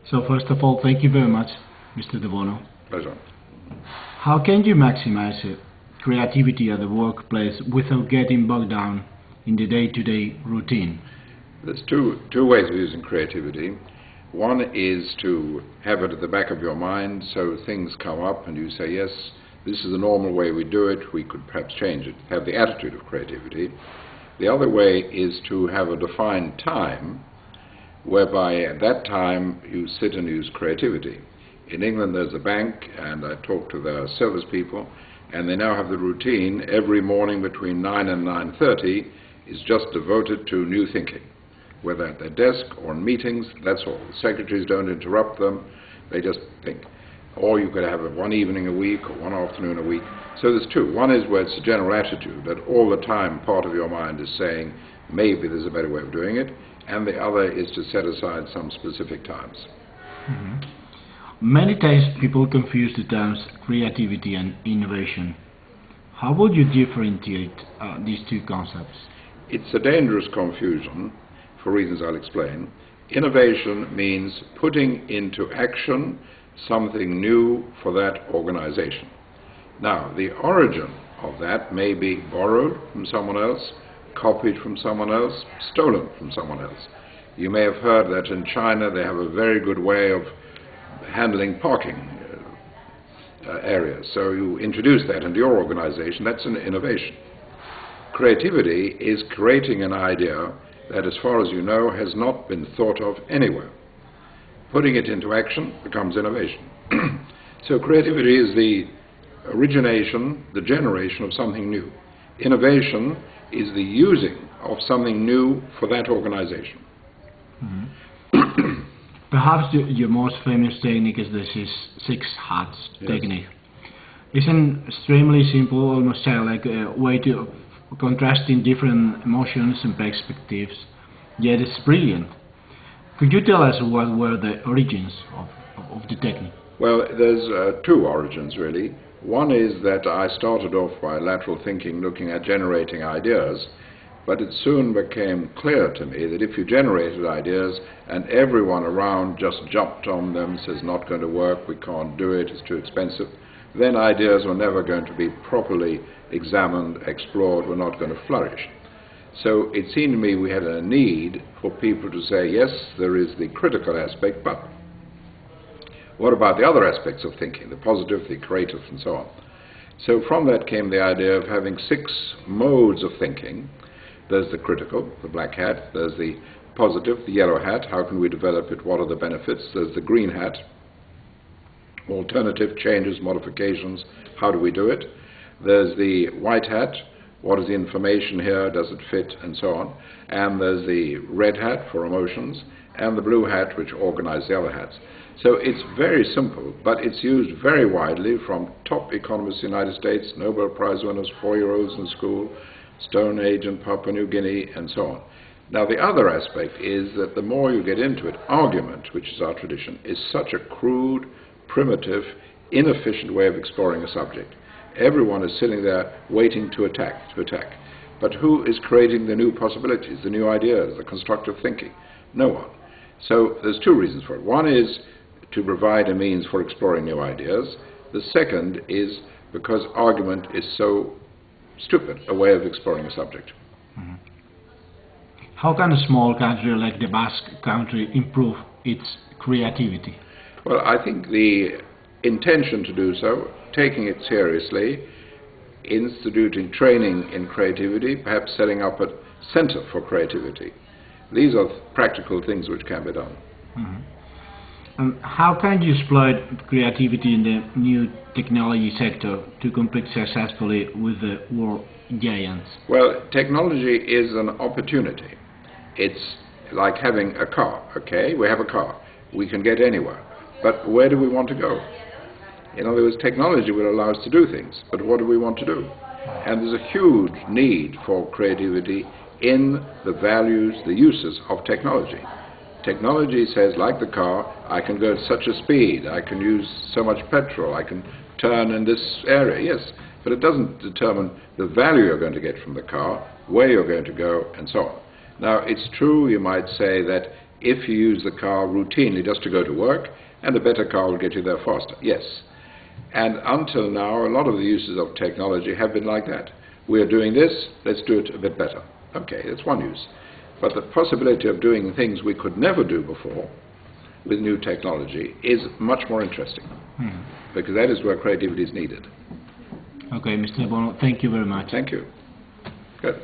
So first of all, thank you very much, Mr. De Bono. Pleasure. How can you maximize creativity at the workplace without getting bogged down in the day-to-day routine? There's two ways of using creativity. One is to have it at the back of your mind, so things come up and you say, yes, this is the normal way we do it, we could perhaps change it, have the attitude of creativity. The other way is to have a defined time, whereby at that time you sit and use creativity. In England there's a bank, and I talk to their service people, and they now have the routine every morning between 9 and 9:30 is just devoted to new thinking. Whether at their desk or in meetings, that's all. The secretaries don't interrupt them, they just think. Or you could have it one evening a week or one afternoon a week. So there's two. One is where it's a general attitude, that all the time part of your mind is saying, maybe there's a better way of doing it, and the other is to set aside some specific times. Mm-hmm. Many times people confuse the terms creativity and innovation. How would you differentiate these two concepts? It's a dangerous confusion, for reasons I'll explain. Innovation means putting into action something new for that organization. Now, the origin of that may be borrowed from someone else, copied from someone else, stolen from someone else. You may have heard that in China they have a very good way of handling parking areas. So you introduce that into your organization, that's an innovation. Creativity is creating an idea that, as far as you know, has not been thought of anywhere. Putting it into action becomes innovation. So creativity is the origination, the generation of something new. Innovation is the using of something new for that organization. Mm-hmm. Perhaps your most famous technique is the six hats technique. It's an extremely simple, almost childlike way to contrasting different emotions and perspectives, yet it's brilliant. Could you tell us what were the origins of the technique? Well, there's two origins really. One is that I started off by lateral thinking, looking at generating ideas, but it soon became clear to me that if you generated ideas and everyone around just jumped on them, says not going to work, we can't do it, it's too expensive, then ideas were never going to be properly examined, explored, were not going to flourish. So it seemed to me we had a need for people to say, yes, there is the critical aspect, but what about the other aspects of thinking, the positive, the creative, and so on? So from that came the idea of having 6 modes of thinking. There's the critical, the black hat. There's the positive, the yellow hat. How can we develop it? What are the benefits? There's the green hat. Alternative changes, modifications. How do we do it? There's the white hat. What is the information here? Does it fit? And so on. And there's the red hat for emotions, and the blue hat, which organizes the other hats. So it's very simple, but it's used very widely from top economists in the United States, Nobel Prize winners, 4-year-olds in school, Stone Age in Papua New Guinea, and so on. Now the other aspect is that the more you get into it, argument, which is our tradition, is such a crude, primitive, inefficient way of exploring a subject. Everyone is sitting there waiting to attack. But who is creating the new possibilities, the new ideas, the constructive thinking? No one. So there's 2 reasons for it. One is to provide a means for exploring new ideas. The second is because argument is so stupid a way of exploring a subject. Mm-hmm. How can a small country like the Basque country improve its creativity? Well, I think the intention to do so, taking it seriously, instituting training in creativity, perhaps setting up a center for creativity. These are practical things which can be done. Mm-hmm. How can you exploit creativity in the new technology sector to compete successfully with the world giants? Well, technology is an opportunity. It's like having a car, okay? We have a car. We can get anywhere. But where do we want to go? In other words, technology will allow us to do things, but what do we want to do? And there's a huge need for creativity in the values, the uses of technology. Technology says, like the car, I can go at such a speed, I can use so much petrol, I can turn in this area, yes, but it doesn't determine the value you're going to get from the car, where you're going to go, and so on. Now, it's true, you might say, that if you use the car routinely just to go to work, and a better car will get you there faster. Yes. And until now, a lot of the uses of technology have been like that. We are doing this, let's do it a bit better. Okay, that's one use. But the possibility of doing things we could never do before with new technology is much more interesting, because that is where creativity is needed. Okay, Mr. Bono, thank you very much. Thank you. Good.